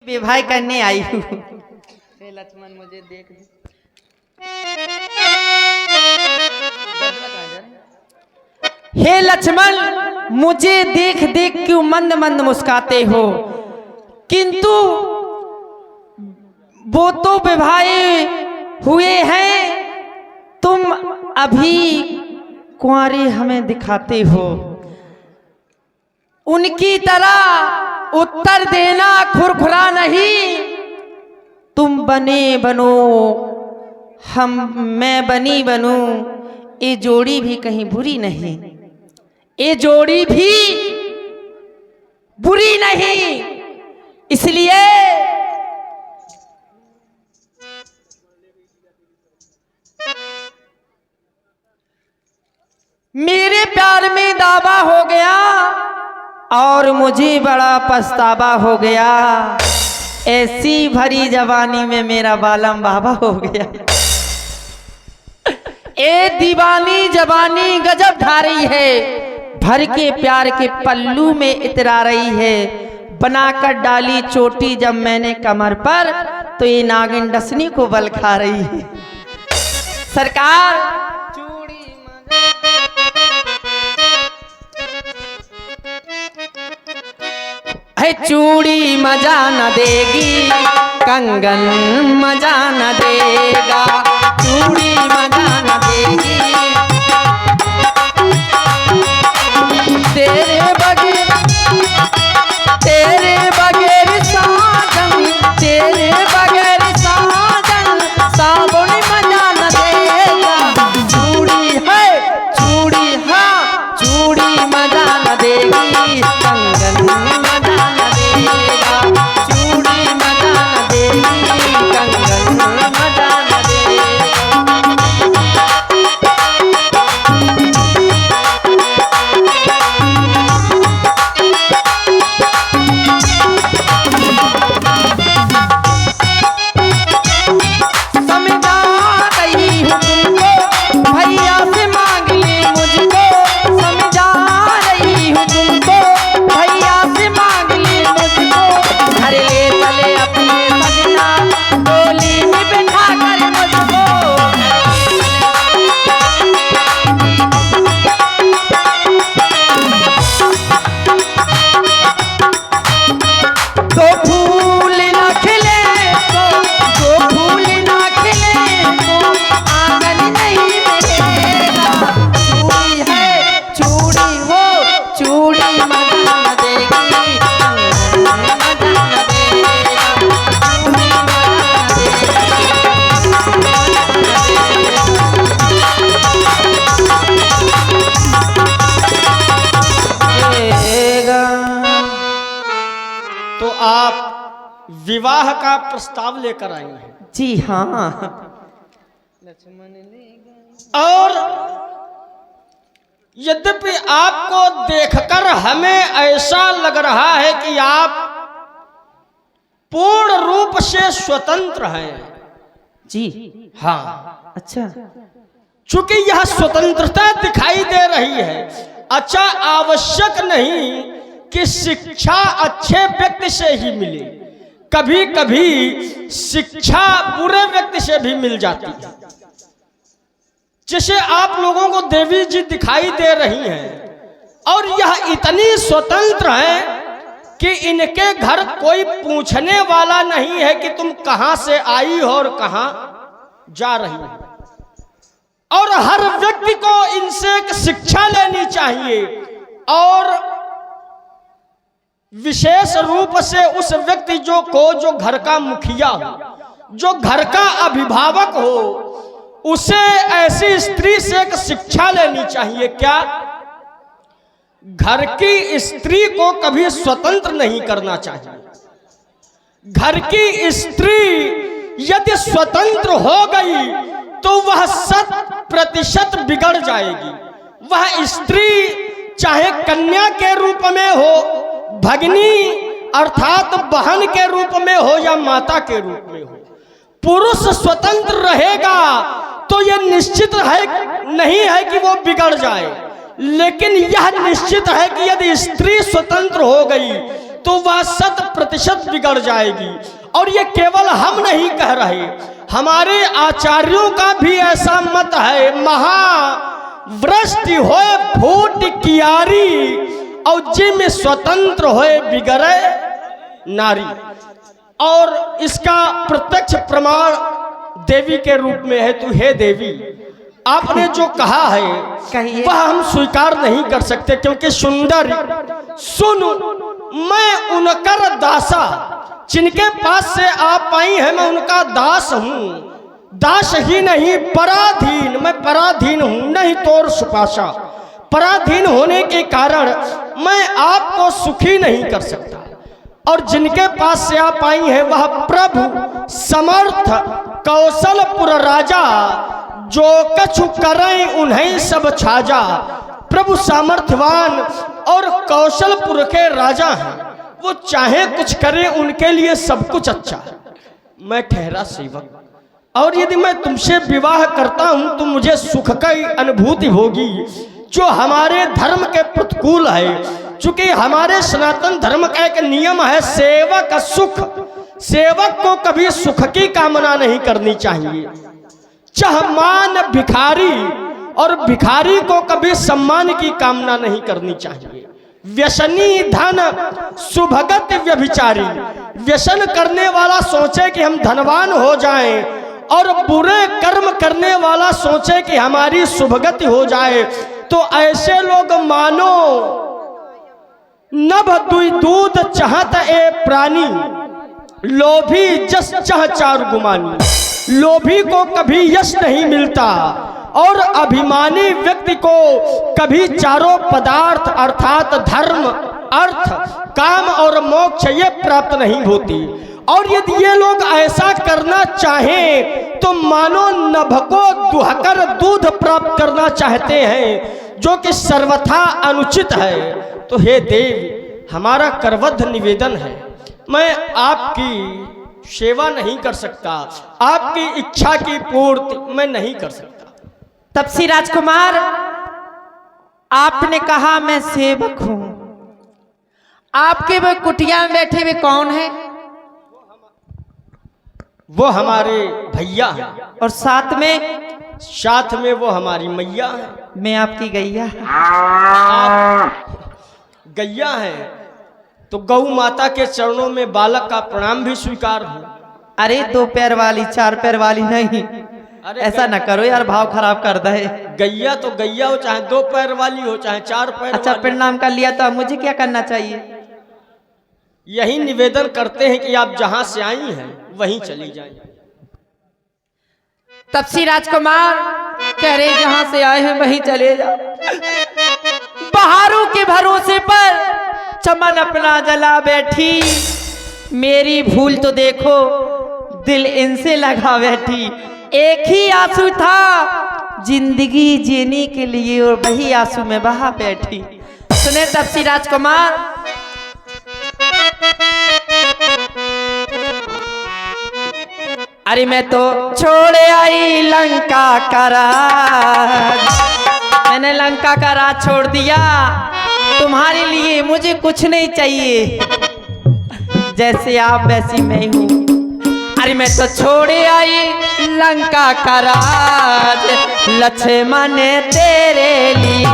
विवाह करने आई हूँ। हे लक्ष्मण मुझे देख हे लक्ष्मण मुझे देख देख क्यों मंद मंद मुस्काते हो, किंतु वो तो विवाह हुए हैं, तुम अभी कुंवारे हमें दिखाते हो। उनकी तरह उत्तर देना खुरखुरा नहीं, तुम बने बनो मैं बनी बनूं, ये जोड़ी भी कहीं बुरी नहीं, ये जोड़ी भी बुरी नहीं। इसलिए मेरे प्यार में दावा हो गया और मुझे बड़ा पछतावा हो गया। ऐसी भरी जवानी में मेरा बालम बाबा हो गया। ए दीवानी जवानी गजब ढा रही है, भर के प्यार के पल्लू में इतरा रही है। बनाकर डाली चोटी जब मैंने कमर पर, तो ये नागिन डसनी को बल खा रही है। सरकार चूड़ी मजा न देगी, कंगन मजा न देगा, चूड़ी मजा न देगी, तेरे बगैर साजन, तेरे बगैर साजन साबुन मजा न देगा। चूड़ी है चूड़ी, हाँ चूड़ी मजा न देगी, कंगन मजा न देगा, चूड़ी मजा न देगी, कंगन मजा न देगा। विवाह का प्रस्ताव लेकर आई हैं। जी हाँ। और यद्यपि आपको देखकर हमें ऐसा लग रहा है कि आप पूर्ण रूप से स्वतंत्र हैं। जी हाँ, अच्छा, चूंकि यह स्वतंत्रता दिखाई दे रही है। अच्छा, आवश्यक नहीं कि शिक्षा अच्छे व्यक्ति से ही मिले, कभी कभी शिक्षा बुरे व्यक्ति से भी मिल जाती है। जैसे आप लोगों को देवी जी दिखाई दे रही हैं और यह इतनी स्वतंत्र हैं कि इनके घर कोई पूछने वाला नहीं है कि तुम कहां से आई हो और कहां जा रही हो। और हर व्यक्ति को इनसे एक शिक्षा लेनी चाहिए, और विशेष रूप से उस व्यक्ति जो घर का मुखिया हो, जो घर का अभिभावक हो, उसे ऐसी स्त्री से एक शिक्षा लेनी चाहिए। क्या? घर की स्त्री को कभी स्वतंत्र नहीं करना चाहिए। घर की स्त्री यदि स्वतंत्र हो गई तो वह 100% बिगड़ जाएगी। वह स्त्री चाहे कन्या के रूप में हो, भगिनी अर्थात बहन के रूप में हो, या माता के रूप में हो, पुरुष स्वतंत्र रहेगा तो यह निश्चित है नहीं है कि वो बिगड़ जाए, लेकिन यह निश्चित है कि यदि स्त्री स्वतंत्र हो गई तो वह 100% बिगड़ जाएगी। और ये केवल हम नहीं कह रहे, हमारे आचार्यों का भी ऐसा मत है। महावृष्टि होए फूट कियारी, और जिम स्वतंत्र होए बिगड़े नारी। और इसका प्रत्यक्ष प्रमाण देवी के रूप में है। तू हे देवी, आपने जो कहा है वह हम स्वीकार नहीं कर सकते, क्योंकि सुंदर सुन मैं उनकर दासा, जिनके पास से आप आई है मैं उनका दास हूँ। दास ही नहीं पराधीन, मैं पराधीन हूँ, नहीं तोर सुपाशा। पराधीन होने के कारण मैं आपको सुखी नहीं कर सकता। और जिनके पास से आप आई है वह प्रभु समर्थ कौशलपुर राजा, जो कछु करें उन्हें सब छाजा। प्रभु सामर्थ्यवान और कौशलपुर के राजा हैं, वो चाहे कुछ करें उनके लिए सब कुछ अच्छा है। मैं ठहरा सेवक, और यदि मैं तुमसे विवाह करता हूं तो मुझे सुख की अनुभूति होगी, जो हमारे धर्म के प्रतिकूल है। चूंकि हमारे सनातन धर्म का एक नियम है, सेवक सुख। सेवक को कभी सुख की कामना नहीं करनी चाहिए, चाहे मान भिखारी, और भिखारी को कभी सम्मान की कामना नहीं करनी चाहिए। व्यसनी धन सुभगत व्यभिचारी, व्यसन करने वाला सोचे कि हम धनवान हो जाएं, और बुरे कर्म करने वाला सोचे कि हमारी शुभगति हो जाए, तो ऐसे लोग मानो नभ दुई दूध चाहत ए प्राणी, लोभी जस चाह चार गुमानी। लोभी को कभी यश नहीं मिलता, और अभिमानी व्यक्ति को कभी चारों पदार्थ अर्थात धर्म, अर्थ, काम और मोक्ष ये प्राप्त नहीं होती। और यदि ये लोग ऐसा करना चाहें तो मानो नभ को दुहकर दूध प्राप्त करना चाहते हैं, जो कि सर्वथा अनुचित है। तो हे देव, हमारा करबद्ध निवेदन है, मैं आपकी सेवा नहीं कर सकता, आपकी इच्छा की पूर्ति मैं नहीं कर सकता। तपसी राजकुमार, आपने कहा मैं सेवक हूं, आपके वो कुटिया में बैठे हुए कौन है? वो हमारे भैया हैं, और साथ में वो हमारी मैया है। मैं आपकी गैया। गैया है तो गौ माता के चरणों में बालक का प्रणाम भी स्वीकार हो। अरे 2 पैर वाली 4 पैर वाली नहीं, ऐसा न करो यार, भाव खराब कर दे। गैया तो गैया हो, चाहे 2 पैर वाली हो चाहे 4 पैर। अच्छा, प्रणाम कर लिया तो अब मुझे क्या करना चाहिए? यही निवेदन करते हैं कि आप जहां से आई हैं वहीं चली जाएं। तपसी राजकुमार कह रहे जहां से आए हैं वहीं चले जाओ। बहारों के भरोसे पर चमन अपना जला बैठी, मेरी भूल तो देखो दिल इनसे लगा बैठी। एक ही आंसू था जिंदगी जीने के लिए, और वही आंसू में बहा बैठी। सुने तपसी राजकुमार, अरे मैं तो छोड़े आई लंका का राज, मैंने लंका का राज छोड़ दिया, तुम्हारे लिए मुझे कुछ नहीं चाहिए, जैसे आप वैसी मैं हूँ। अरे मैं तो छोड़े आई लंका का राज, लक्ष्मण तेरे लिए।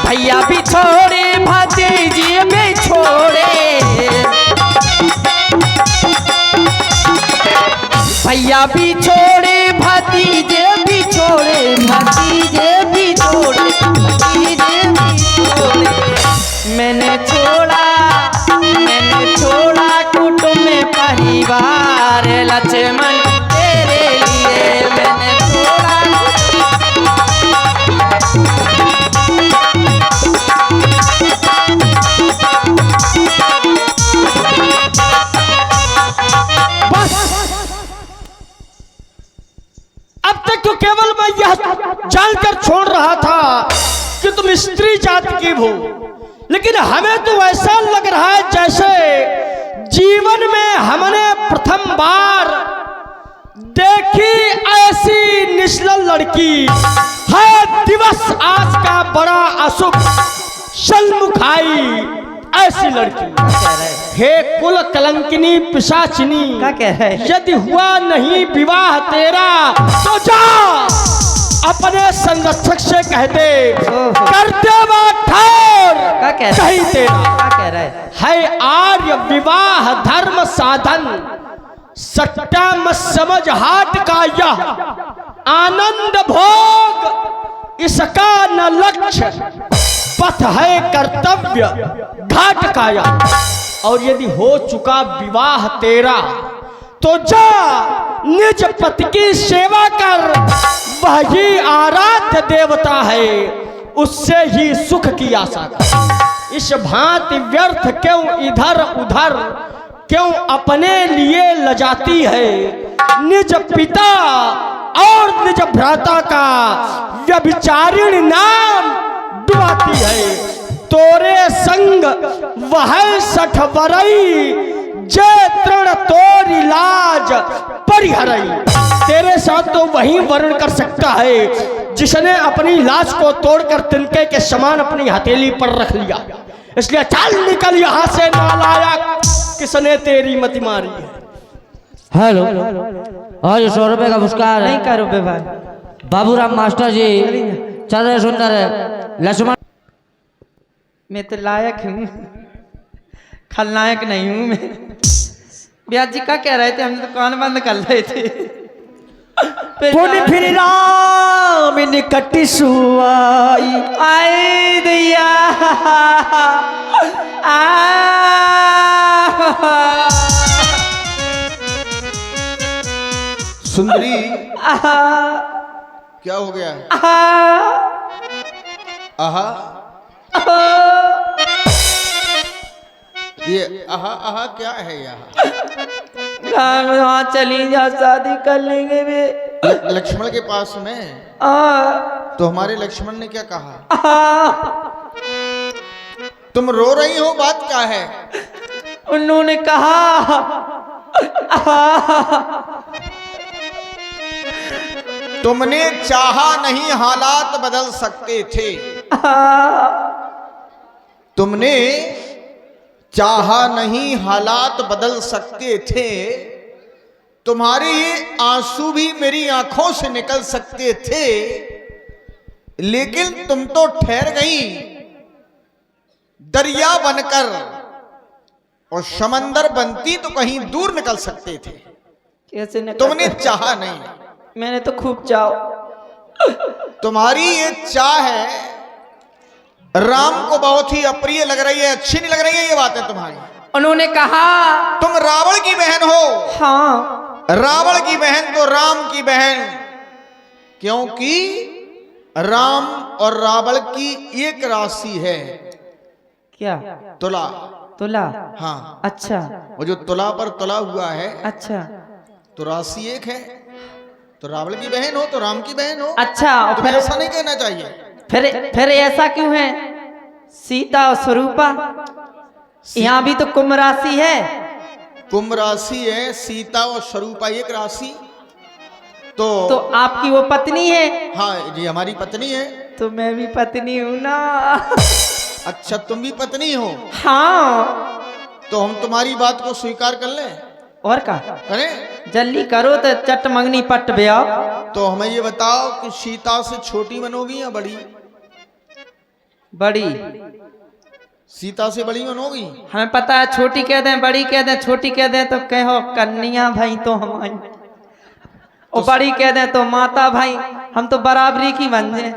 भैया भी छोड़े भतीजे भी छोड़े, भैया भी छोड़े भतीजे भी छोड़े, भतीजे भी छोड़े, भतीजे भी छोड़े। मैंने छोड़ा कुटुंब परिवार, लक्ष्मण तेरे लिए मैंने छोड़ा। अब तक तो केवल मैं यह जानकर छोड़ रहा था कि तुम स्त्री जाति की हो, लेकिन हमें तो ऐसा लग रहा है जैसे जीवन में हमने प्रथम बार देखी ऐसी निश्चल लड़की है। दिवस आज का बड़ा अशुभ, सन्मुखाई ऐसी लड़की। हे कुल कलंकिनी पिशाचिनी, क्या कह रहे हैं? यदि हुआ नहीं विवाह तेरा तो जा अपने संरक्षक से कह दे करते ठार क्या कह रहे कहीं हैं? तेरा क्या कह रहे हैं? है आर्य विवाह धर्म साधन, सट्टा मत समझ हाट का यह आनंद भोग, इसका न लक्ष्य पथ है कर्तव्य घाट का यह। और यदि हो चुका विवाह तेरा तो जा निज पति की सेवा कर, वही आराध्य देवता है, उससे ही सुख की आशा कर। इस भांति व्यर्थ क्यों इधर उधर, क्यों अपने लिए लजाती है, निज पिता और निज भ्राता का व्यभिचारिणी नाम डुबाती है। तोरे संग वह सठ बरई, जय तृण तोरी लाज परिहरई। तेरे साथ तो वही वर्ण कर सकता है जिसने अपनी लाज को तोड़कर तिनके के समान अपनी हथेली पर रख लिया। इसलिए चल निकल यहाँ से नालायक, किसने तेरी मति मारी है। हेलो, आज 100 रुपए का पुरस्कार नहीं करो बे भाई। बाबूराम मास्टर जी, चल रहे सुंदर है। लक्ष्मण, मैं तो लायक हूँ, खलनायक नहीं हूँ मैं। ब्याज जी क्या कह रहे थे? हम दुकान बंद कर रहे थे। पुन फिर राम निकट सुआई, आए दैया सुंदरी क्या हो गया है? आहा, ये आहा आहा क्या है यहाँ? वहाँ चली जा, शादी कर लेंगे वे। लक्ष्मण के पास में? तो हमारे लक्ष्मण ने क्या कहा? तुम रो रही हो, बात क्या है? उन्होंने कहा तुमने चाहा नहीं हालात बदल सकते थे। तुमने चाहा नहीं हालात बदल सकते थे। तुम्हारे ये आंसू भी मेरी आंखों से निकल सकते थे, लेकिन तुम तो ठहर गई दरिया बनकर, और समंदर बनती तो कहीं दूर निकल सकते थे। कैसे निकल? तुमने चाहा नहीं। मैंने तो खूब चाहो। तुम्हारी ये चाह है राम को बहुत ही अप्रिय लग रही है, अच्छी नहीं लग रही है ये बातें तुम्हारी। उन्होंने कहा तुम रावण की बहन हो। हाँ, रावण की बहन तो राम की बहन, क्योंकि राम और रावण की एक राशि है। क्या? तुला। तुला? हाँ, अच्छा वो जो तुला पर तुला हुआ है, अच्छा तो राशि एक है। तो रावण की बहन हो तो राम की बहन हो। अच्छा। और तुम्हें फिर ऐसा नहीं कहना चाहिए। फिर ऐसा क्यों है? सीता और स्वरूपा, यहाँ भी तो कुंभ राशि है। कुंभ राशि है, सीता और स्वरूपा एक राशि। तो आपकी वो पत्नी है? हाँ जी, हमारी पत्नी है। तो मैं भी पत्नी हूँ ना। अच्छा, तुम भी पत्नी हो? हाँ। तो हम तुम्हारी बात को स्वीकार कर लें? और का करें? जल्दी करो तो चट मंगनी पट ब्याओ। तो हमें ये बताओ कि सीता से छोटी बनोगी या बड़ी? बड़ी। सीता से बड़ी बनोगी? हमें पता है, छोटी कह दें बड़ी कह दें, छोटी कह दें तो कहो कन्या भाई तो हमारी, और बड़ी कह दें तो माता भाई, हम तो बराबरी की बन जाए।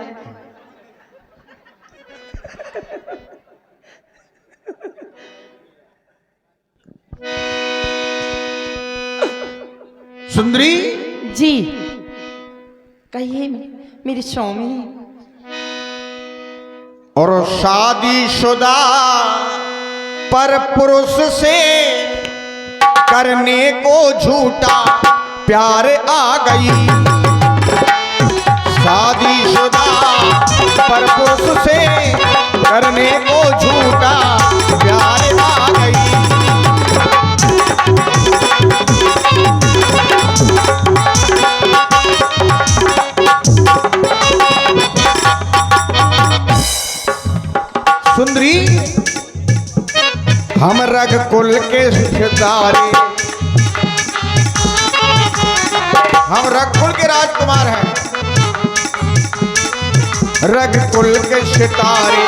सुंदरी जी कहिए मेरी स्वामी। और शादीशुदा पर पुरुष से करने को झूठा प्यार आ गई। शादीशुदा पर पुरुष से करने को झूठा प्यार आ गई। सुंदरी हम रग कुल के सितारे, हम रग कुल के राजकुमार हैं, रग कुल के सितारे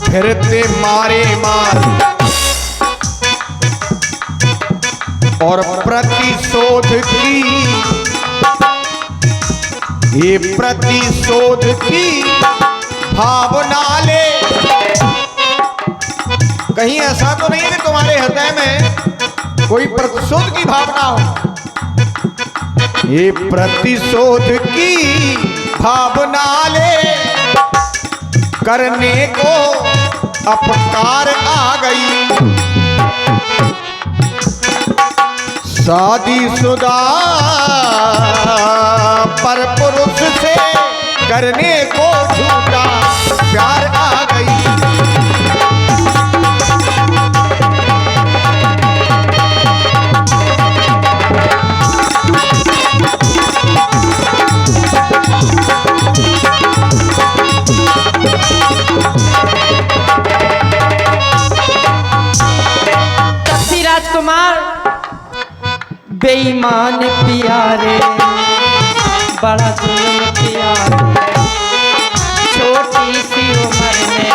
फिरते मारे मार और प्रतिशोध की, ये प्रतिशोध की भावना ले। कहीं ऐसा तो नहीं है कि तुम्हारे हृदय में कोई प्रतिशोध की भावना हो। ये प्रतिशोध की भावना ले करने को अपकार आ गई। शादीशुदा पर पुरुष से करने को झूठा प्यार आ गई। राजकुमार बेईमान प्यारे, बड़ा जुल्म प्यारे, छोटी सी उम्र में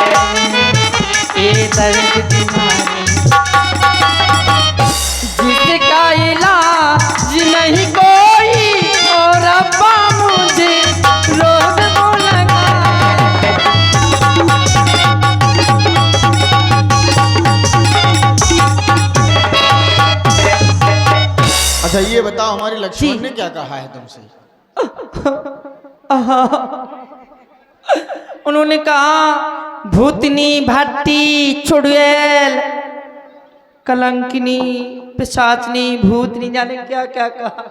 ये दर्द दिमाग, जिसका इलाज नहीं कोई और अब्बा मुझे रोग वो लगा। अच्छा ये बताओ हमारी लक्ष्मण ने क्या कहा है तुमसे? उन्होंने कहा भूतनी भट्टी चुड़ैल कलंकिनी पिशाचनी भूतनी जाने क्या क्या कहा।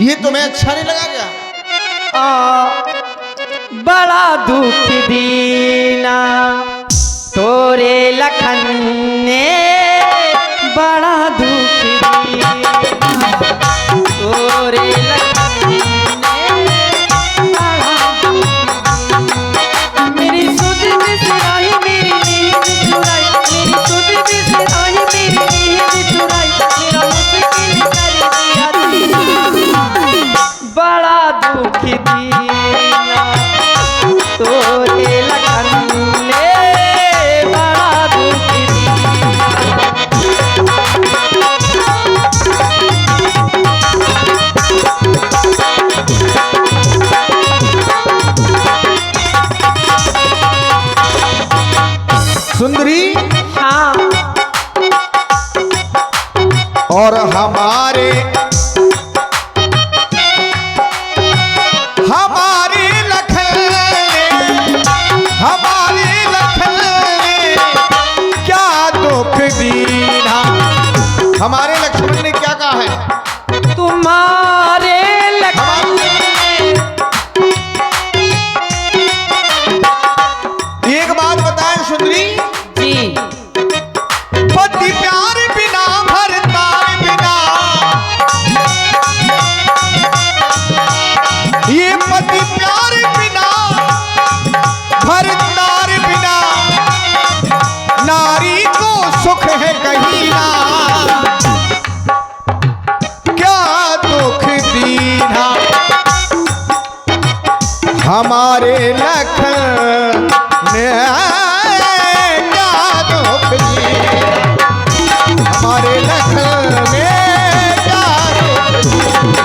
ये तुम्हें अच्छा नहीं लगा क्या? बड़ा दुख दीना तोरे लखन ने, बड़ा दुख दीना तोरे लखन ने, बड़ा दुख दीना। मेरी सुध बिसराई मेरी नींद चुराई, मेरी सुध बिसराई मेरी नींद चुराई, मेरा मुश्किल कर दिया दीना, बड़ा दुख दीना तोरे लखन ने, बड़ा दुख दीना। सुंदरी हाँ और हमारे लखन ने, हमारे लखन ने क्या दुख दीना। हमारे लक्ष्मण ने क्या कहा है? तुम्हारे लखन एक बात बताएं सुंदरी जी, पति प्यार बिना भरतार बिना, ये पति प्यार बिना भरतार बिना, नारी को सुख है कहीं ना, क्या दुख दीना। हमारे लखन ने क्या दुख दीना, हमारे लखन ने क्या दुख दीना।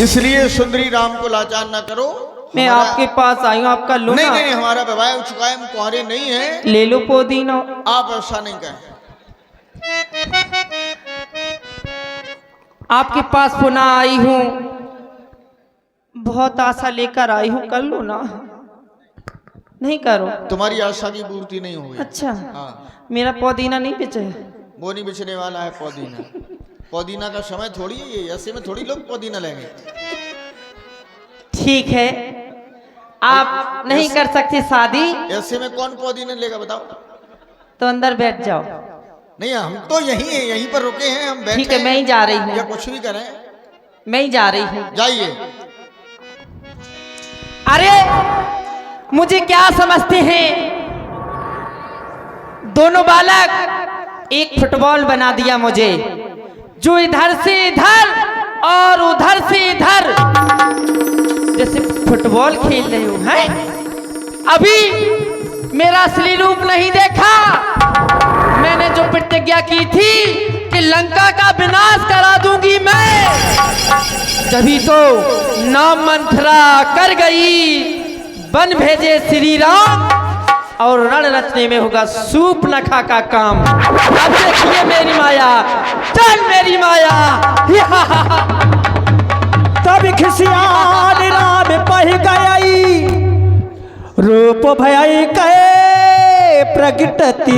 इसलिए सुंदरी राम को लाचार ना करो। मैं आपके पास आई हूँ, आपका लो नहीं ना। नहीं हमारा विवाह हो चुका है, हम कुंवारे नहीं हैं। ले लो पुदीना। आप ऐसा नहीं कहें। आपके पास पुनः आई हूँ, बहुत आशा लेकर आई हूँ, कर लो ना। नहीं करो? तुम्हारी आशा की पूर्ति नहीं होगी। अच्छा हाँ। मेरा पुदीना नहीं बेचे? वो नहीं बिछने वाला है पुदीना। पुदीना का समय थोड़ी है ये, ऐसे में थोड़ी लोग पुदीना लेंगे। ठीक है, आप नहीं कर सकते शादी ऐसे में कौन पुदीना लेगा बताओ? तो अंदर बैठ जाओ। नहीं, हम तो यहीं पर रुके हैं, हम बैठे ठीक है, मैं ही जा रही हूँ। या कुछ भी करें, मैं ही जा रही हूँ। जाइए। अरे मुझे क्या समझते हैं, दोनों बालक एक फुटबॉल बना दिया मुझे, जो इधर से इधर और उधर से इधर जैसे फुटबॉल खेल रहे हो हैं। अभी मेरा असली रूप नहीं देखा। मैंने जो प्रतिज्ञा की थी कि लंका का विनाश करा दूंगी मैं, तभी तो नाम मंथरा कर गई, बन भेजे श्री राम, और रण रचने में होगा सूर्पनखा का काम। अब देखिए मेरी माया, चल मेरी माया। तब खिसियाल राम पह गई, रूप भय कै प्रगटति